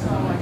So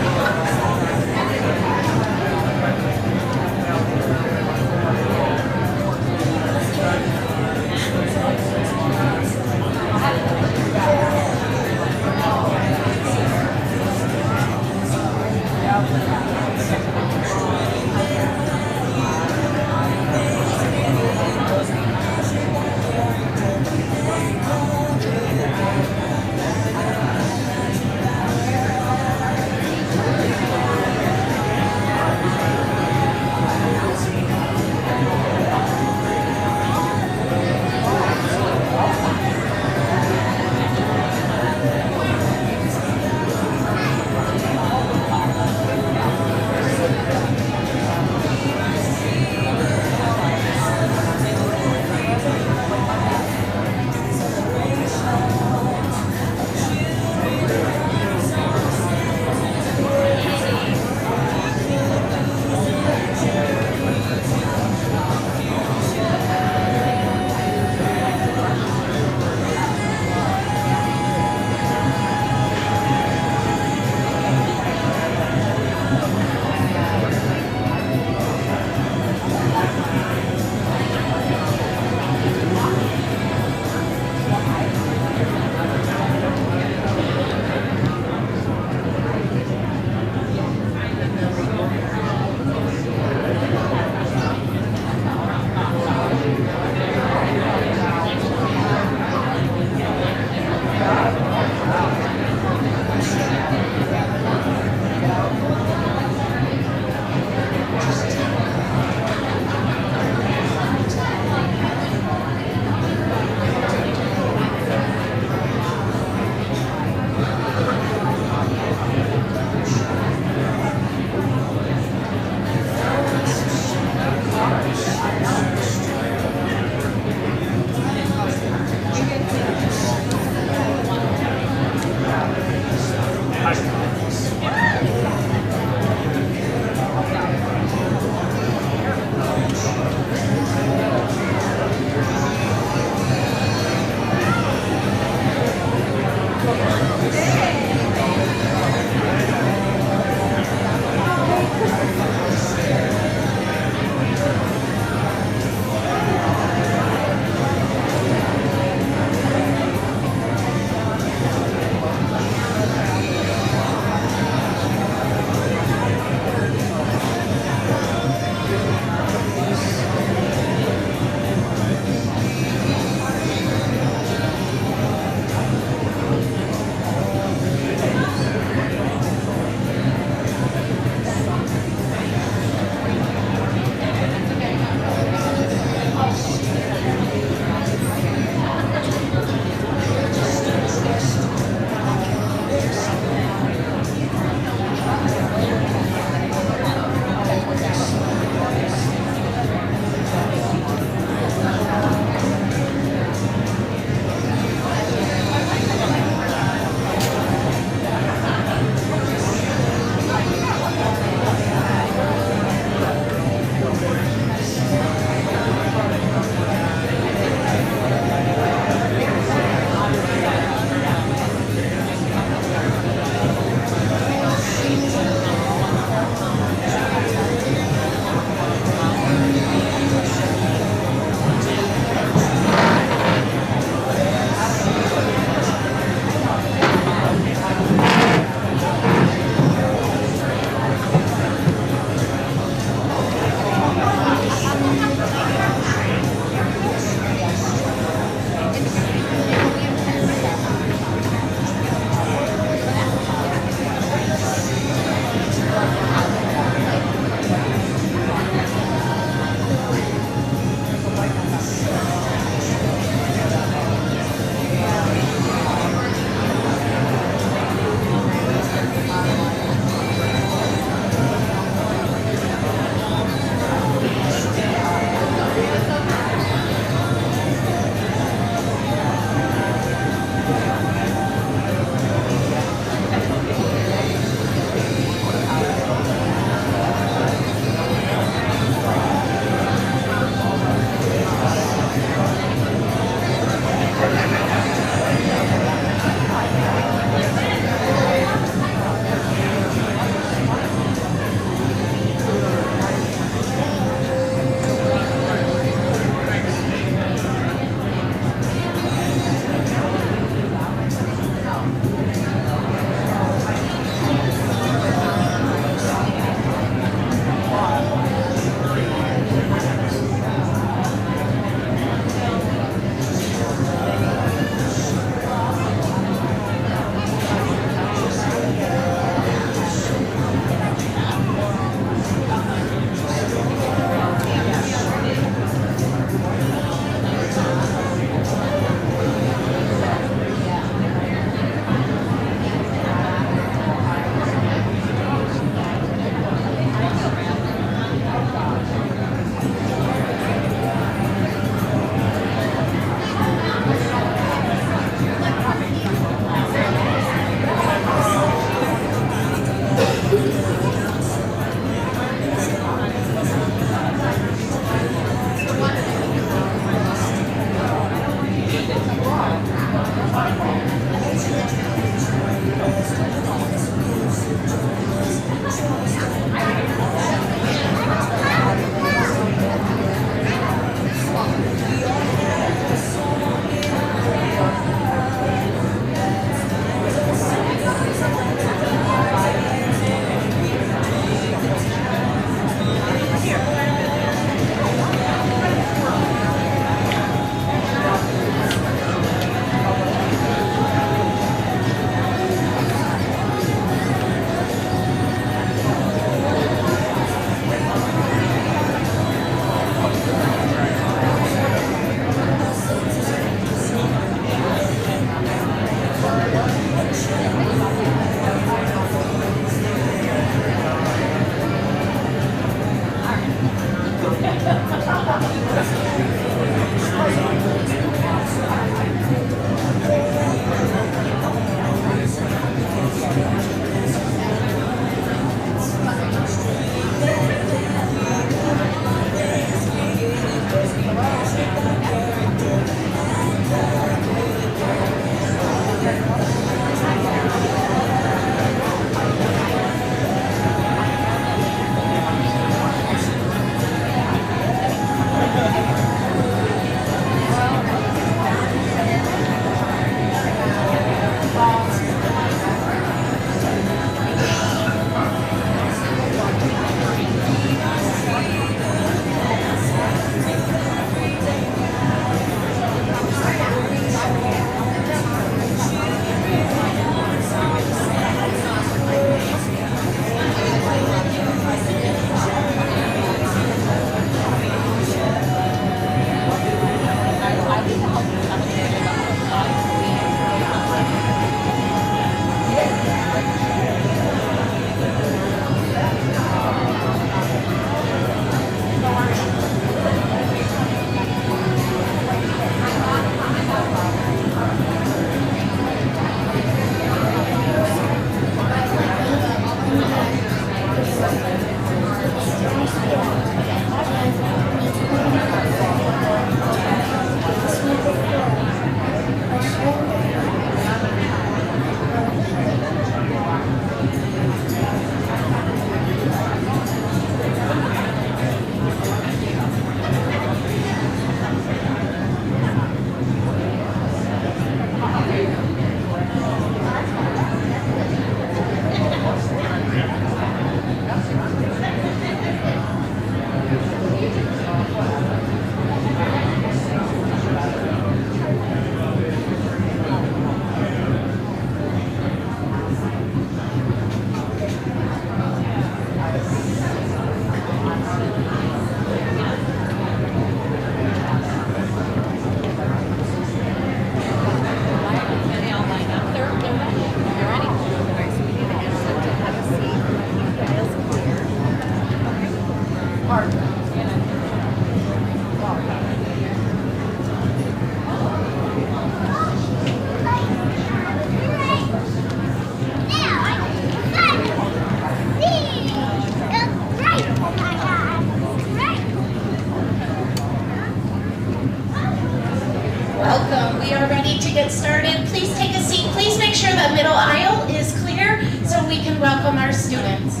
can welcome our students.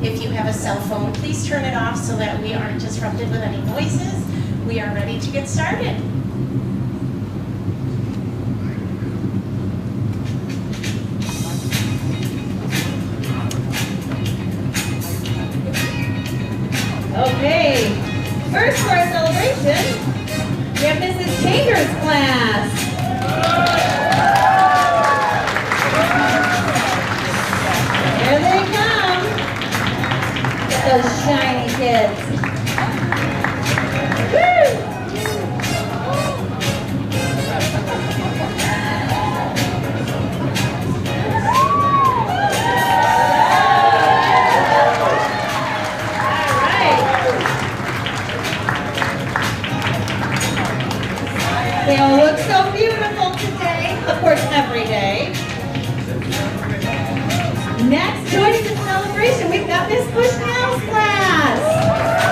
If you have a cell phone, please turn it off so that we aren't disrupted with any noises. We are ready to get started. Okay, first for our celebration, we have Mrs. Chambers' class. Here they come. Those shiny kids. Woo! They all look so beautiful today, of course every day. Next, joining the celebration, we've got Miss Bushnell's class.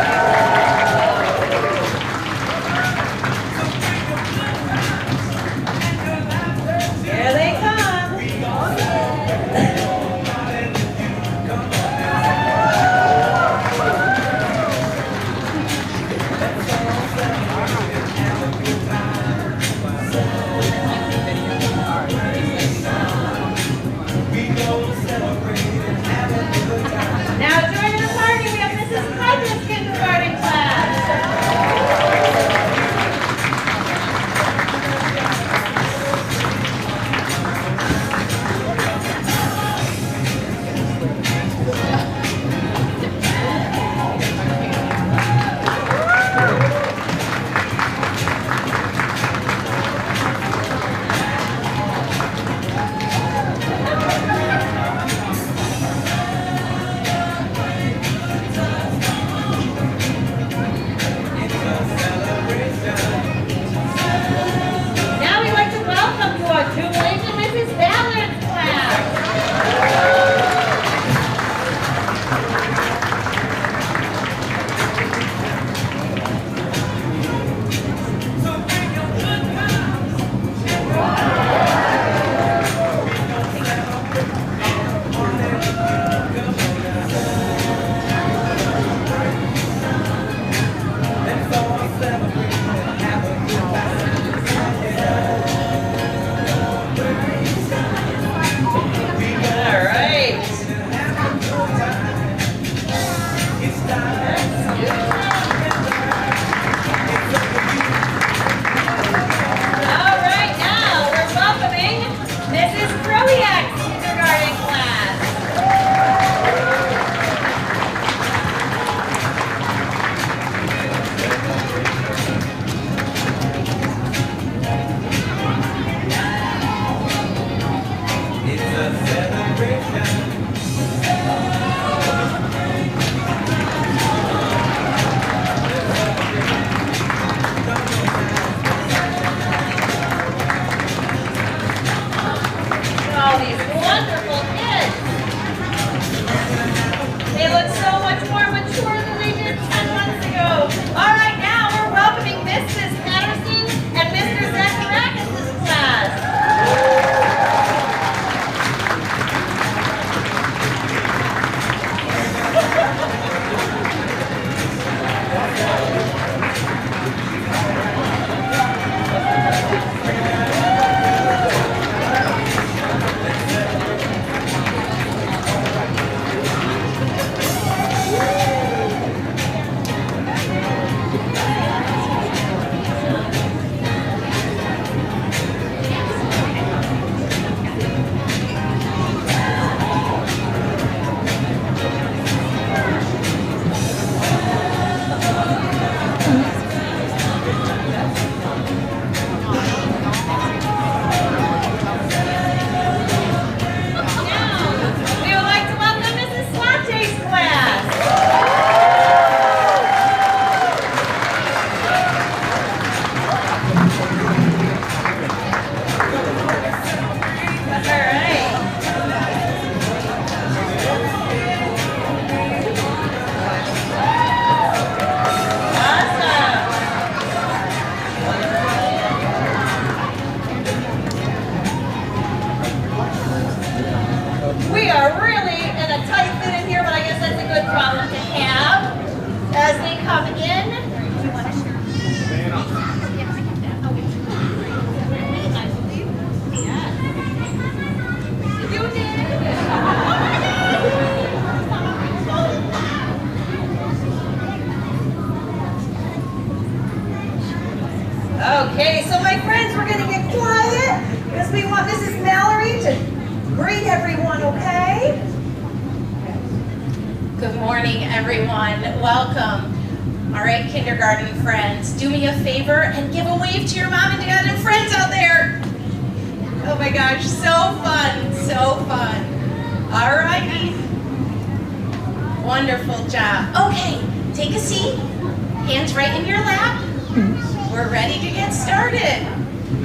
Kudgus, we want Mrs. Mallory to greet everyone, okay? Good morning, everyone. Welcome. All right, kindergarten friends, do me a favor and give a wave to your mom and dad and friends out there. Oh my gosh, so fun, so fun. All righty. Wonderful job. Okay, take a seat. Hands right in your lap. We're ready to get started.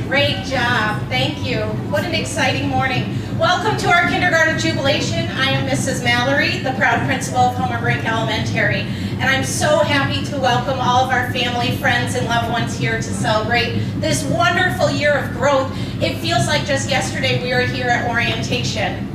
Great job. Thank you. What an exciting morning. Welcome to our kindergarten jubilation. I am Mrs. Mallory, the proud principal of Homer Brink Elementary, and I'm so happy to welcome all of our family, friends, and loved ones here to celebrate this wonderful year of growth. It feels like just yesterday we were here at orientation.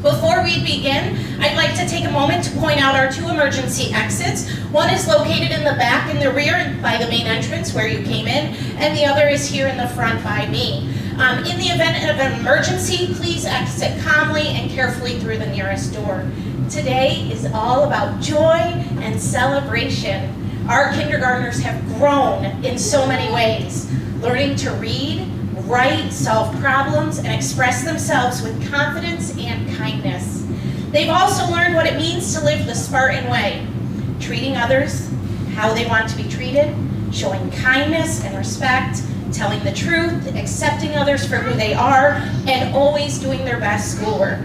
Before we begin, I'd like to take a moment to point out our two emergency exits. One is located in the back in the rear by the main entrance where you came in, and the other is here in the front by me. In the event of an emergency, please exit calmly and carefully through the nearest door. Today is all about joy and celebration. Our kindergartners have grown in so many ways, learning to read, write, solve problems, and express themselves with confidence and kindness. They've also learned what it means to live the Spartan way, treating others how they want to be treated, showing kindness and respect, telling the truth, accepting others for who they are, and always doing their best schoolwork.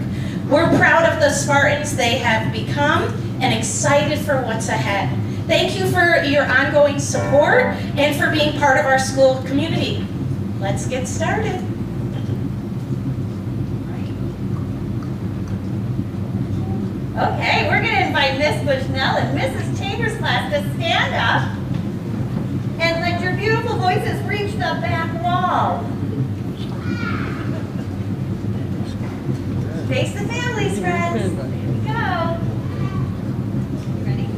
We're proud of the Spartans they have become and excited for what's ahead. Thank you for your ongoing support and for being part of our school community. Let's get started. Okay, we're going to invite Miss Bushnell and Mrs. Chambers' class to stand up and let your beautiful voices reach the back wall. Face the families, friends. Here we go. Ready?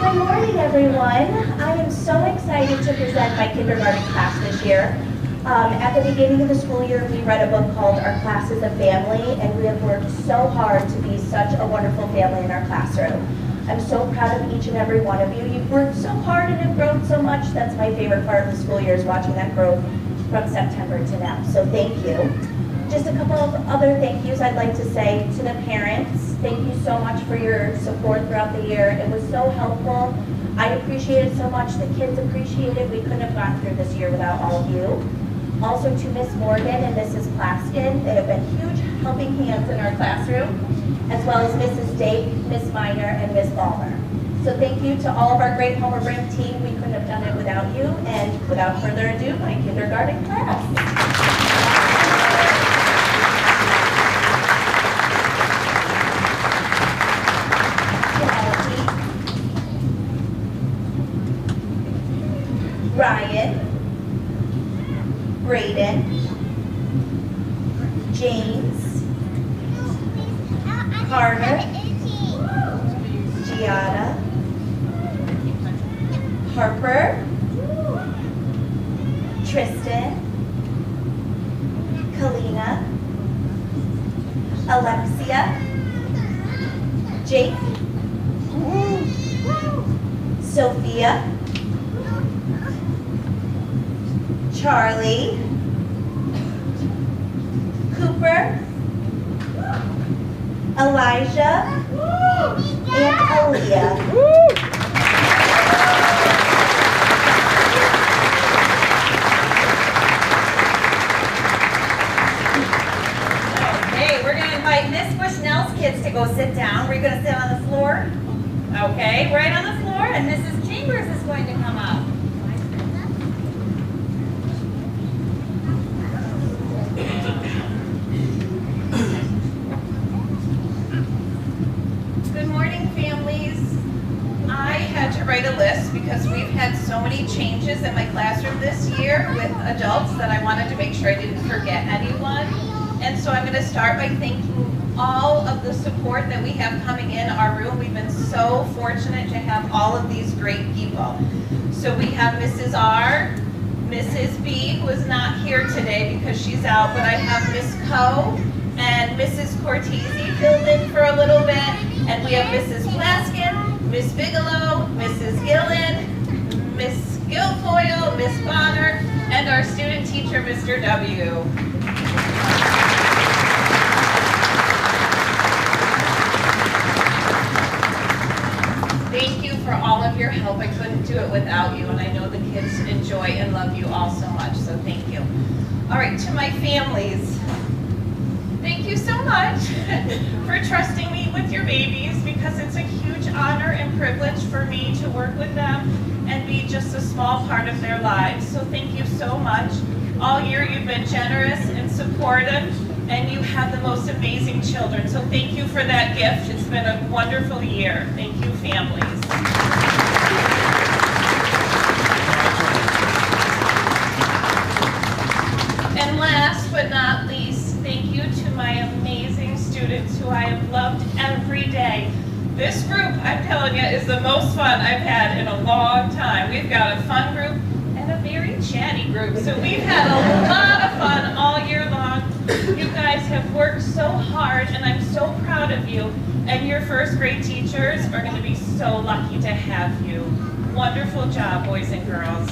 Good morning, everyone. I am so excited to present my kindergarten class this year. At the beginning of the school year, we read a book called Our Class is a Family, and we have worked so hard to be such a wonderful family in our classroom. I'm so proud of each and every one of you. You've worked so hard and have grown so much. That's my favorite part of the school year, is watching that growth from September to now. So thank you. Just a couple of other thank yous I'd like to say to the parents. Thank you so much for your support throughout the year. It was so helpful. I appreciate it so much. The kids appreciate it. We couldn't have gotten through this year without all of you. Also to Miss Morgan and Mrs. Plaskin. They have been huge helping hands in our classroom, as well as Mrs. Dake, Miss Miner, and Miss Ballard. So thank you to all of our great Homer Brink team. We couldn't have done it without you. And without further ado, my kindergarten class. Ryan, Braden, James, Carter, Giada, Harper, Tristan, Kalina, Alexia, Jake, Sophia, Charlie, Cooper, Elijah, and Aaliyah. Miss Bushnell's kids to go sit down. We're going to sit on the floor. Okay, right on the floor, and Mrs. Chambers is going to come up. Good morning, families. I had to write a list because we've had so many changes in my classroom this year with adults that I wanted to make sure I didn't forget anyone. And so I'm going to start by thanking all of the support that we have coming in our room. We've been so fortunate to have all of these great people. So we have Mrs. R, Mrs. B, who is not here today because she's out, but I have Miss Co and Mrs. Cortese filled in for a little bit. And we have Mrs. Blaskin, Miss Bigelow, Mrs. Gillen, Miss Guilfoyle, Miss Bonner, and our student teacher, Mr. W. Thank you for all of your help. I couldn't do it without you, and I know the kids enjoy and love you all so much, so thank you. All right, to my families, thank you so much for trusting me with your babies, because it's a huge honor and privilege for me to work with them and be just a small part of their lives. So thank you so much. All year you've been generous and supportive, and you have the most amazing children. So thank you for that gift. It's been a wonderful year. Thank you, families. And last but not least, thank you to my amazing students who I have loved every day. This group, I'm telling you, is the most fun I've had in a long time. We've got a fun group and a very chatty group. So we've had a lot of fun all year long. You guys have worked so hard, and I'm so proud of you. And your first grade teachers are going to be so lucky to have you. Wonderful job, boys and girls.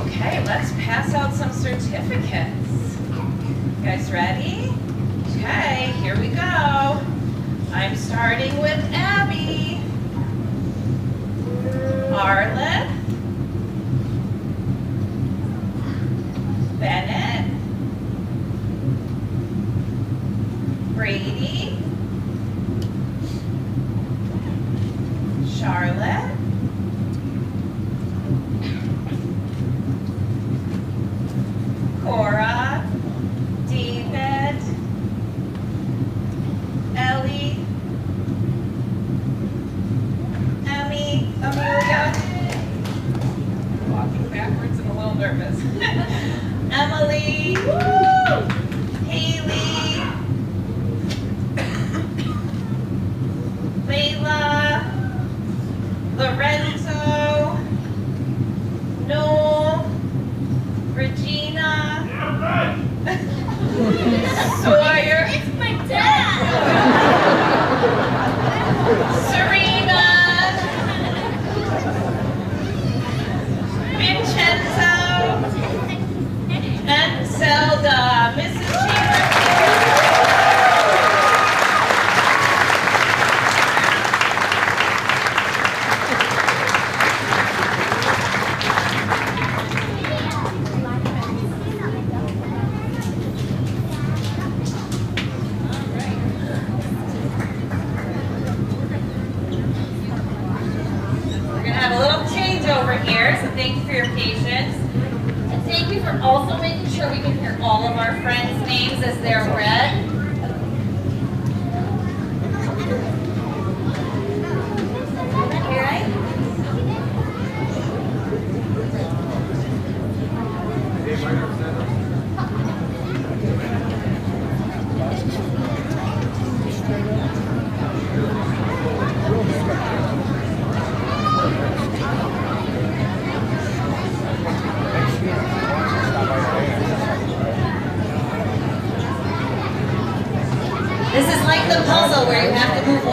Okay, let's pass out some certificates. You guys ready? Okay, here we go. I'm starting with Abby, Arlen, Bennett, Brady, Charlotte, Cora, David, Ellie, Emmy, Amelia, walking backwards and a little nervous, Emily, Haley, Layla, Lorenzo, Noel, Regina, Sawyer, It's my dad! Serena, Vincenzo, and Zelda. Mrs. Chambers. Thank you for your patience. And thank you for also making sure we can hear all of our friends' names as they're read.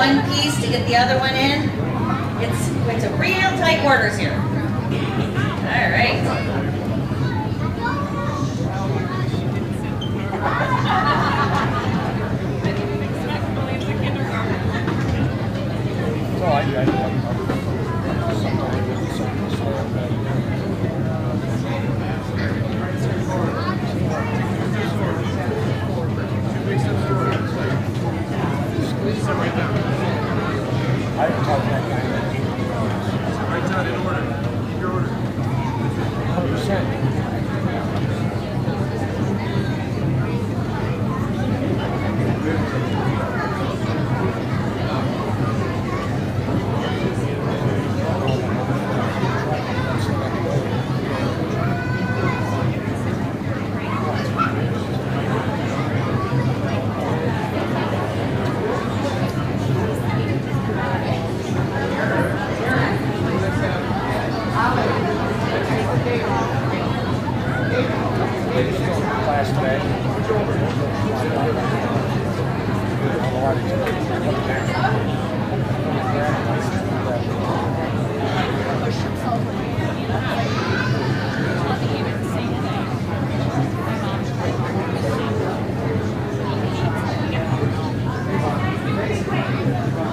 one piece to get the other one in. It's a real tight quarters here. All right. Right down in order. Keep your order. 100%.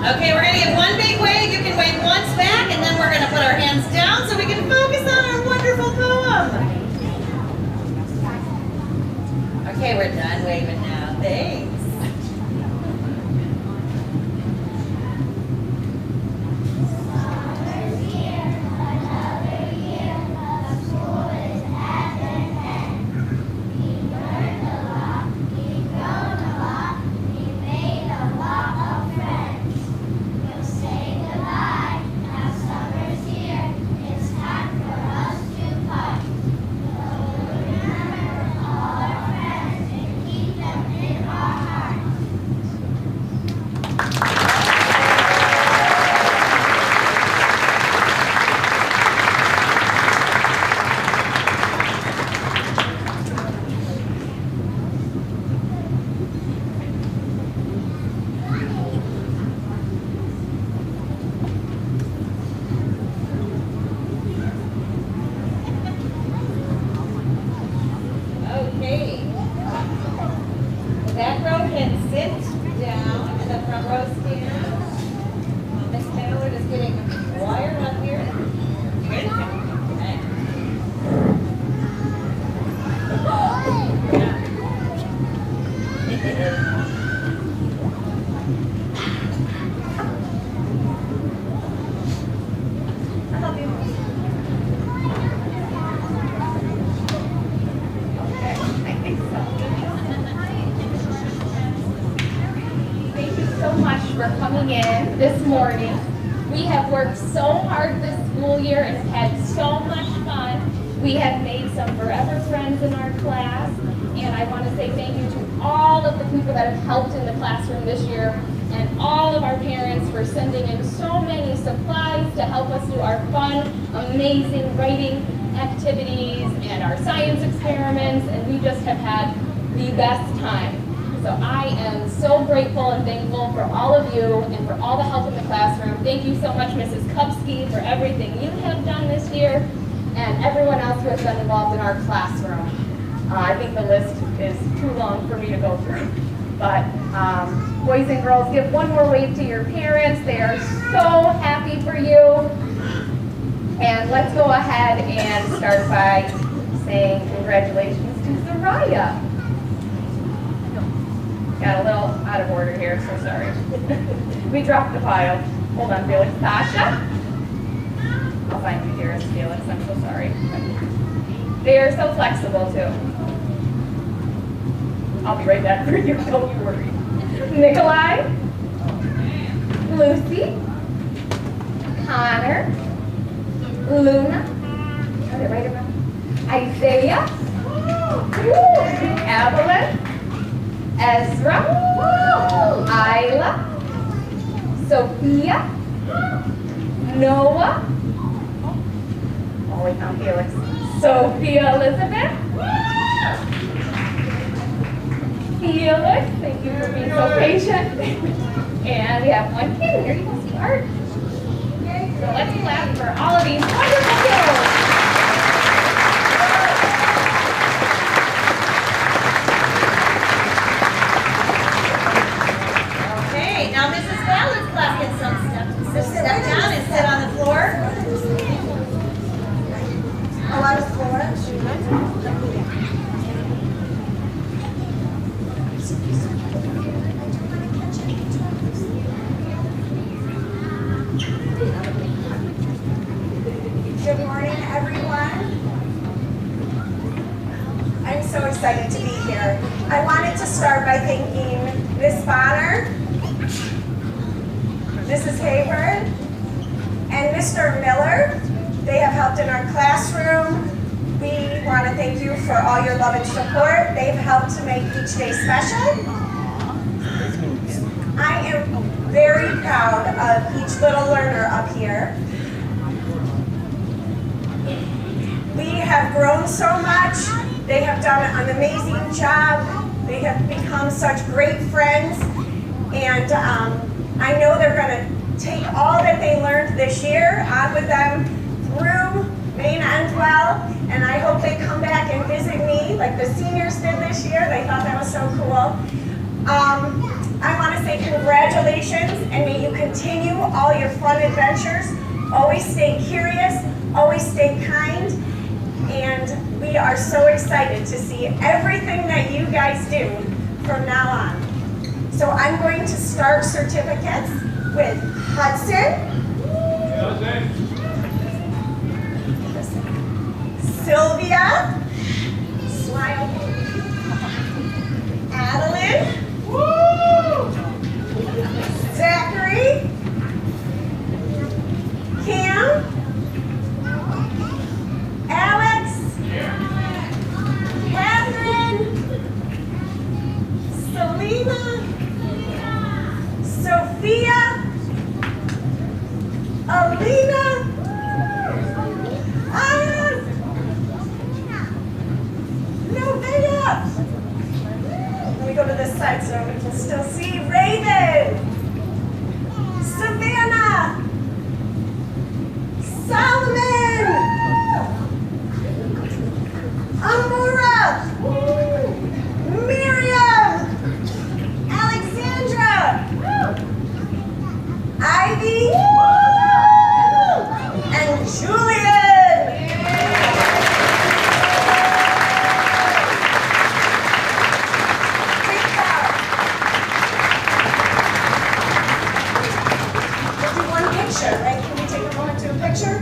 Okay, we're gonna give one big wave. You can wave once back, and then we're gonna put our hands down so we can focus on our wonderful poem. Okay, we're done waving now. Thanks. Okay. The back row can sit down and the front row stand. Miss Ballard is getting wired up here. Ready? Okay. I'll help you. Thank you so much for coming in this morning. We have worked so hard this school year and have had so much fun. We have made some forever friends in our class, and I want to say thank you to all of the people that have helped in the classroom this year, and all of our parents for sending in so many supplies to help us do our fun, amazing writing activities and our science experiments, and we just have had the best time. So I am so grateful and thankful for all of you and for all the help in the classroom. Thank you so much, Mrs. Kupski, for everything you have done this year, and everyone else who has been involved in our classroom. I think the list is too long for me to go through. But boys and girls, give one more wave to your parents. They are so happy for you. And let's go ahead and start by saying congratulations to Soraya. Got a little out of order here, so sorry. We dropped the file. Hold on, Felix. Tasha? I'll find you here as Felix, I'm so sorry. They are so flexible too. I'll be right back for you, don't you worry. Nikolai? Lucy? Connor? Luna? Got it right around. Isaiah? Evelyn? Ezra? Isla? Sophia? Noah? Oh, wait, not Felix. Sophia Elizabeth? Felix, thank you for being so patient. And we have one kid here. You can see art. Okay, so let's clap for all of these wonderful kids. Okay, now Mrs. Ballard's class can step down and sit on the floor. Oh, on the floor? Good morning, everyone. I'm so excited to be here. I wanted to start by thanking Miss Bonner, Mrs. Hayward, and Mr. Miller. They have helped in our classroom. We want to thank you for all your love and support. They've helped to make each day special. I am very proud of each little learner up here. We have grown so much. They have done an amazing job. They have become such great friends. And I know they're going to take all that they learned this year on with them through Maine-Endwell. And I hope they come back and visit me like the seniors did this year. They thought that was so cool. I want to say congratulations, and may you continue all your fun adventures. Always stay curious, always stay kind, and we are so excited to see everything that you guys do from now on. So I'm going to start certificates with Hudson, Sylvia, smile, Adeline, Zachary, Cam, Alex, Catherine, Selena, Sophia, Alina, Anna, Novea. Let me go to this side so we can still see Raven, Savannah, Solomon, Amora, Miriam, Alexandra, Ivy, and Julian. Right? Can we take a moment to a picture?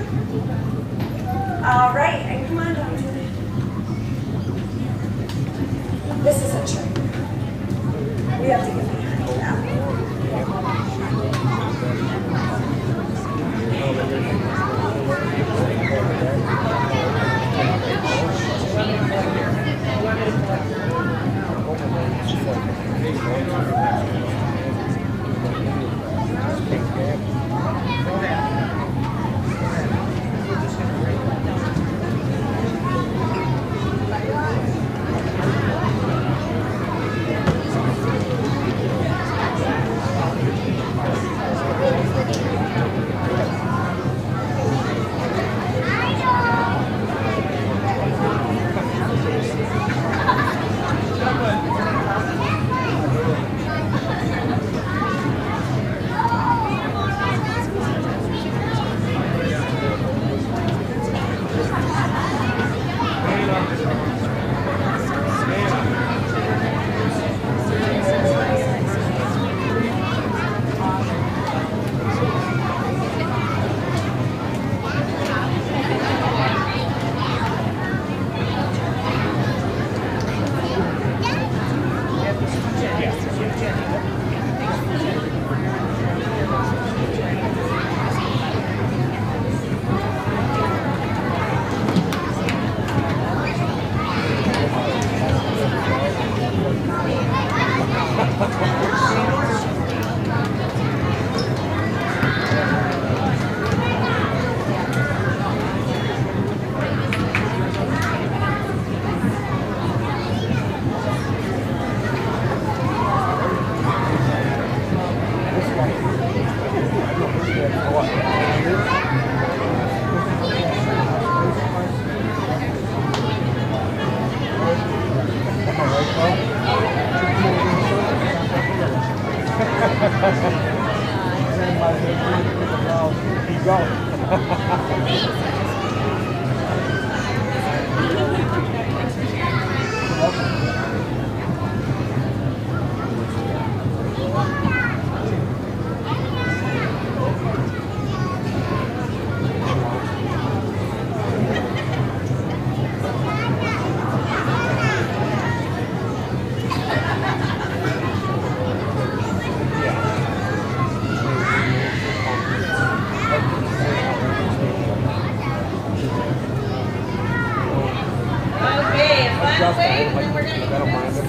All right, and come on down, Julie. This is a trick. We have to get behind now. Keep going. Okay, final wave, and then we're going to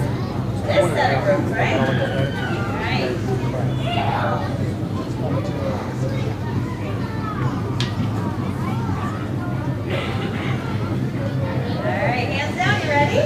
this set of groups, right? Right. All right, hands down, you ready?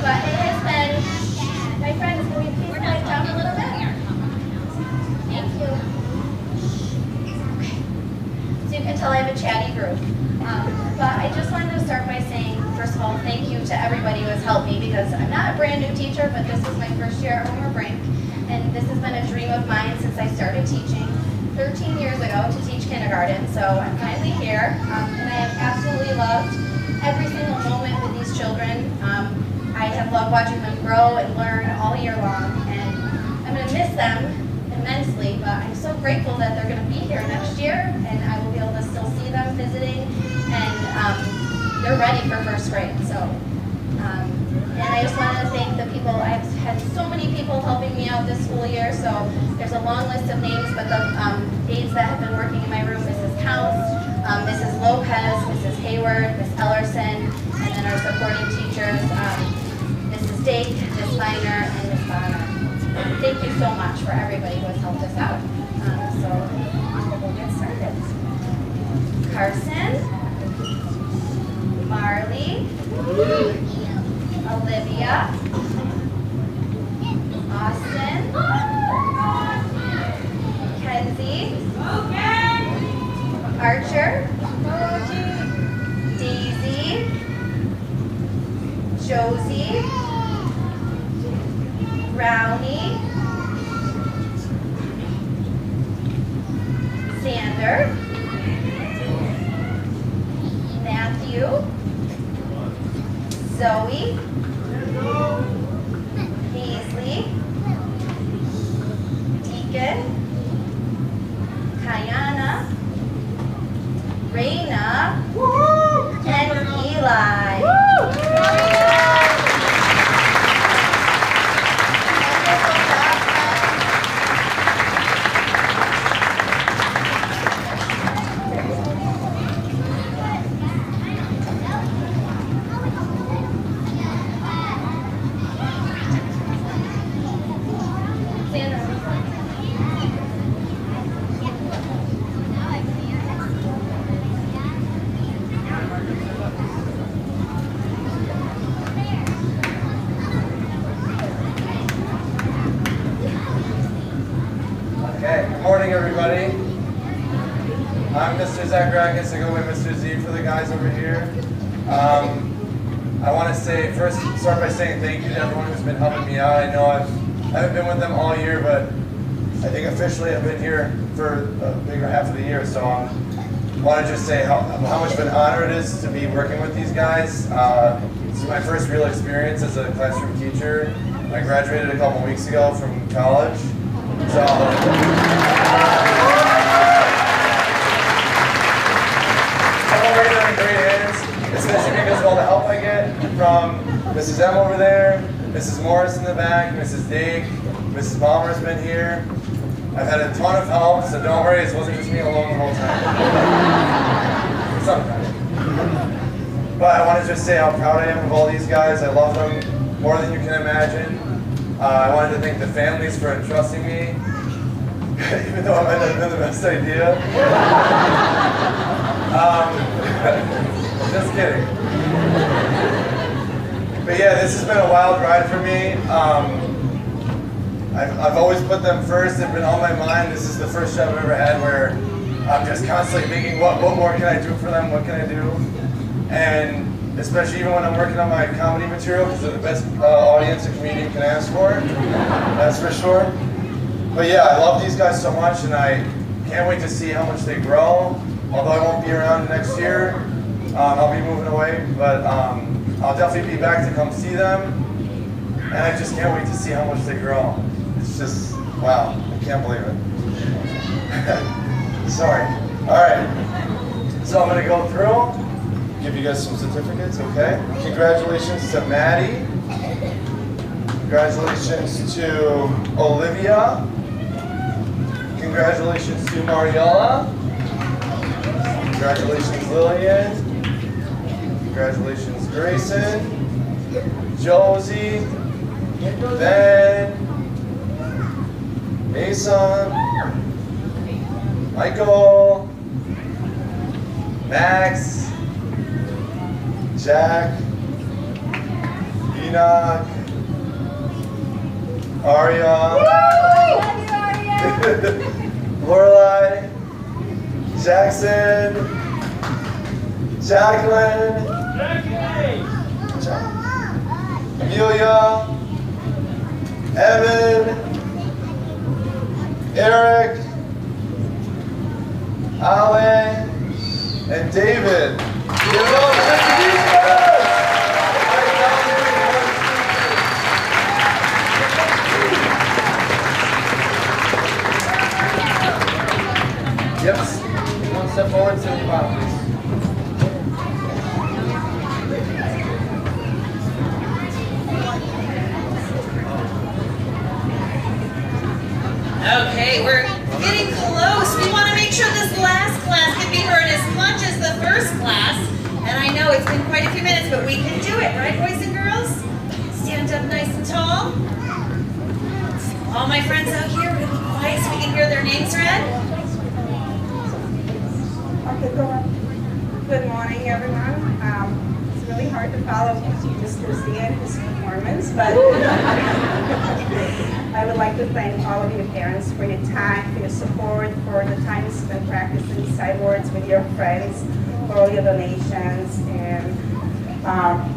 But it has been, my friends, can we please quiet down a little bit? Thank you. Okay. So you can tell I have a chatty group. But I just wanted to start by saying, first of all, thank you to everybody who has helped me, because I'm not a brand new teacher, but this is my first year at Homer Brink. And this has been a dream of mine since I started teaching 13 years ago to teach kindergarten. So I'm finally here, and I have absolutely loved every single moment with these children. I have loved watching them grow and learn all year long, and I'm going to miss them immensely, but I'm so grateful that they're going to be here next year, and I will be able to still see them visiting, and they're ready for first grade. So, and I just wanted to thank the people. I've had so many people helping me out this school year, so there's a long list of names, but the aides that have been working in my room, Mrs. Counts, Mrs. Lopez, Mrs. Hayward, Miss Ellerson, and then our supporting teachers, Mrs. Dake, Miss Miner, and Miss Bonner. Thank you so much for everybody who has helped us out. So we'll get started. Carson, Marley, Olivia, Austin, Kenzie, Archer, Daisy, Josie, Brownie, Sander, Matthew, Zoe, Paisley, Deacon, Kayana, Raina, and Eli. I'm Mr. Zacharias. I go with Mr. Z for the guys over here. I want to start by saying thank you to everyone who's been helping me out. I know I haven't been with them all year, but I think officially I've been here for a bigger half of the year, so I want to just say how much of an honor it is to be working with these guys. This is my first real experience as a classroom teacher. I graduated a couple weeks ago from college, so I'm in great hands, especially because of all the help I get from Mrs. M over there, Mrs. Morris in the back, Mrs. Dake, Mrs. Balmer's been here. I've had a ton of help, so don't worry, it wasn't just me alone the whole time. Sometimes. But I want to just say how proud I am of all these guys. I love them more than you can imagine. I wanted to thank the families for entrusting me, even though it might not have been the best idea. Just kidding. But yeah, this has been a wild ride for me. I've always put them first. They've been on my mind. This is the first job I've ever had where I'm just constantly thinking, what more can I do for them? What can I do? And especially even when I'm working on my comedy material, because they're the best audience a comedian can ask for. That's for sure. But yeah, I love these guys so much, and I can't wait to see how much they grow. Although I won't be around next year, I'll be moving away, but I'll definitely be back to come see them. And I just can't wait to see how much they grow. It's just, wow, I can't believe it. Sorry. All right, so I'm gonna go through, give you guys some certificates, okay? Congratulations to Maddie. Congratulations to Olivia. Congratulations to Mariella. Congratulations, Lillian. Congratulations, Grayson. Josie. Ben. Mason. Michael. Max. Jack. Enoch. Aria. Lorelai. Jackson, Jacqueline, Amelia, Evan, Eric, Ale, and David. Give it up for these guys! Yep. One step forward, 75, please. Okay, we're getting close. We want to make sure this last class can be heard as much as the first class. And I know it's been quite a few minutes, but we can do it, right, boys and girls? Stand up nice and tall. All my friends out here, we're going to be quiet so we can hear their names read. Okay, go on. Good morning, everyone. It's really hard to follow Mr. Z and his performance, but I would like to thank all of your parents for your time, for your support, for the time you spent practicing sight words with your friends, for all your donations and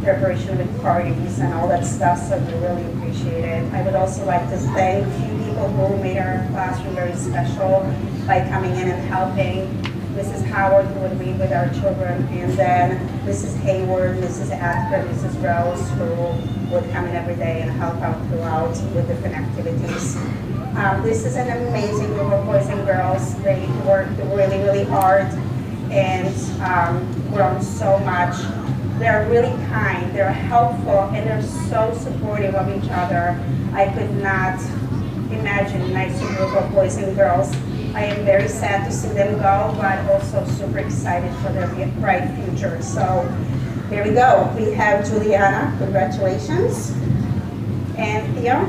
preparation with parties and all that stuff, so we really appreciate it. I would also like to thank a few people who made our classroom very special by coming in and helping. Mrs. Howard, who would read with our children, and then Mrs. Hayward, Mrs. Atker, Mrs. Rose, who would come in every day and help out throughout with different activities. This is an amazing group of boys and girls. They worked really, really hard and grown so much. They're really kind, they're helpful, and they're so supportive of each other. I could not imagine a nicer group of boys and girls. I am very sad to see them go, but also super excited for their bright future. So here we go. We have Juliana, congratulations. And Theo.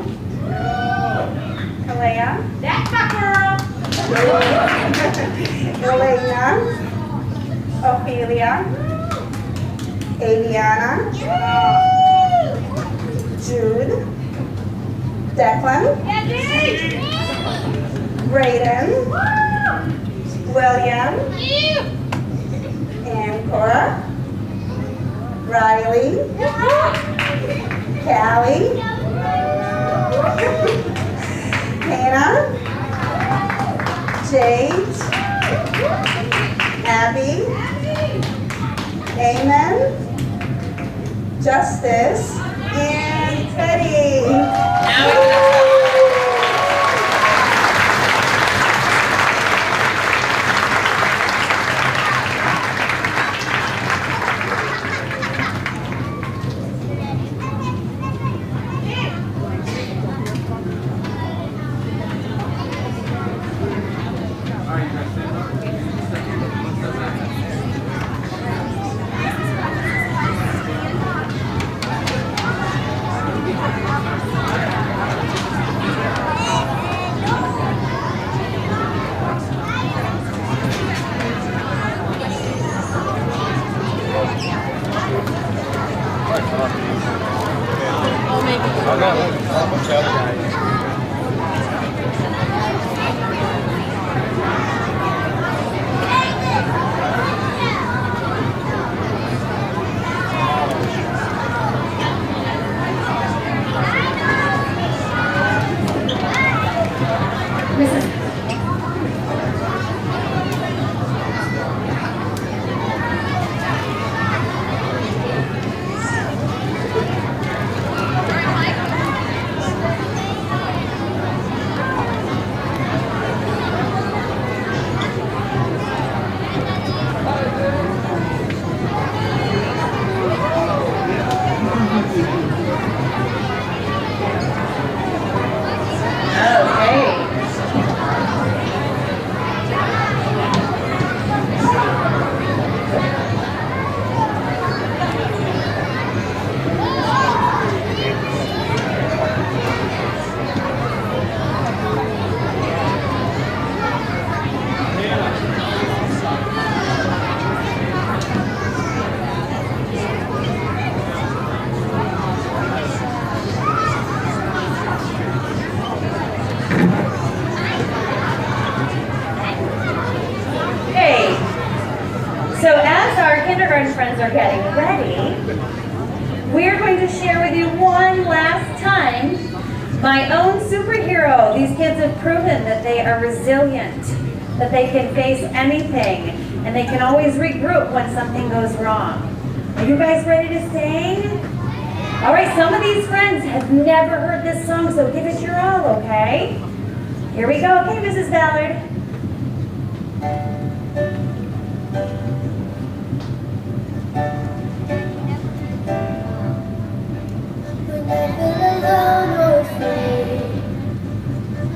Kalea. That's my girl. Elena. Ophelia. Aviana. Jude. Declan. Brayden, William, and Cora, Riley, Callie, Hannah, Jade, Abby, Amen, Justice, and Teddy. kindergarten friends are getting ready, we're going to share with you one last time my own superhero. These kids have proven that they are resilient, that they can face anything, and they can always regroup when something goes wrong. Are you guys ready to sing? All right, some of these friends have never heard this song, so give it your all, okay? Here we go. Okay, Mrs. Ballard. When I feel alone or afraid,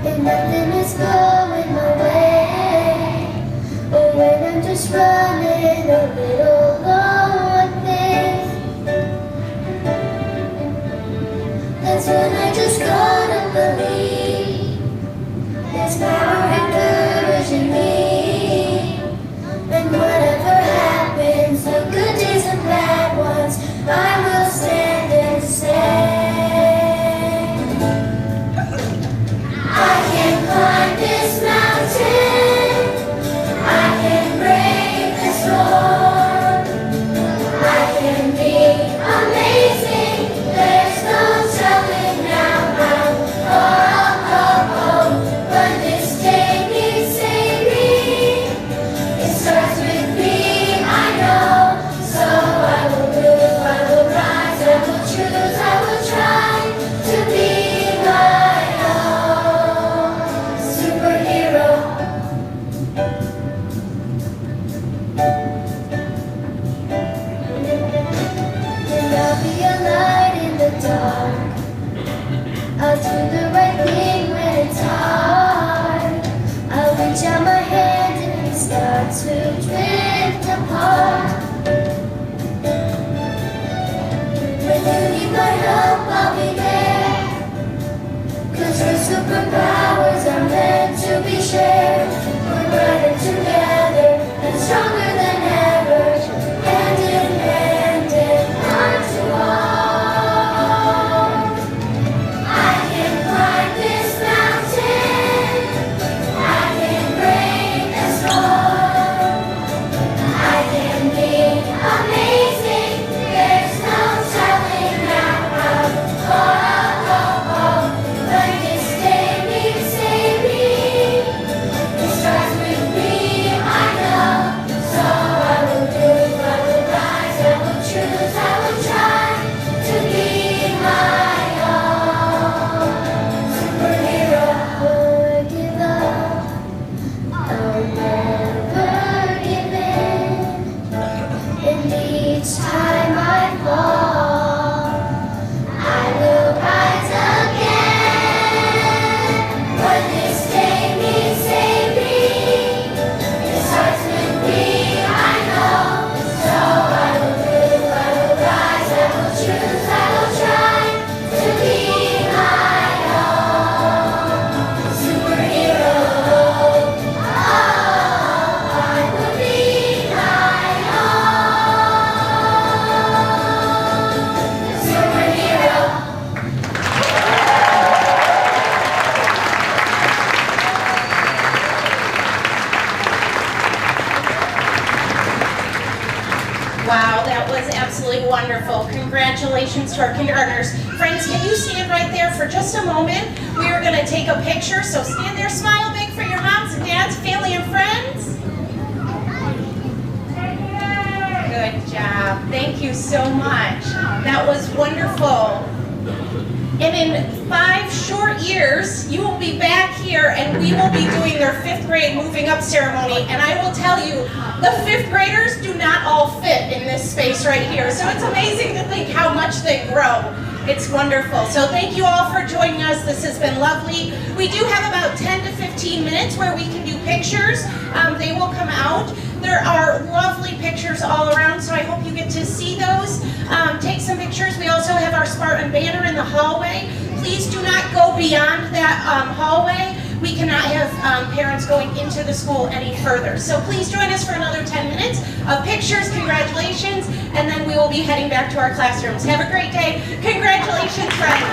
and nothing is going my way, or when I'm just running a little low on things, that's when I just gotta believe there's power and courage in me. And whatever happens, the good days and bad ones, I will stand and say, I can climb this mountain, I can brave the storm, I can be amazing, there's no telling now how far I'll go, but this day wonderful. Congratulations to our kindergartners. Friends, can you stand right there for just a moment? We are going to take a picture, so stand there, smile big for your moms and dads, family and friends. Good job. Thank you so much. That was wonderful. And in 5 short years, you will be back here and we will be doing their 5th grade moving up ceremony. And I will tell you, the 5th graders do not all fit in this space right here. So it's amazing to think how much they grow. It's wonderful. So thank you all for joining us. This has been lovely. We do have about 10 to 15 minutes where we can do pictures. They will come out. There are lovely pictures all around, so I hope you get to see those. Take some pictures. We also have our Spartan banner in the hallway. Please do not go beyond that hallway. We cannot have parents going into the school any further. So please join us for another 10 minutes of pictures. Congratulations, and then we will be heading back to our classrooms. Have a great day. Congratulations, friends.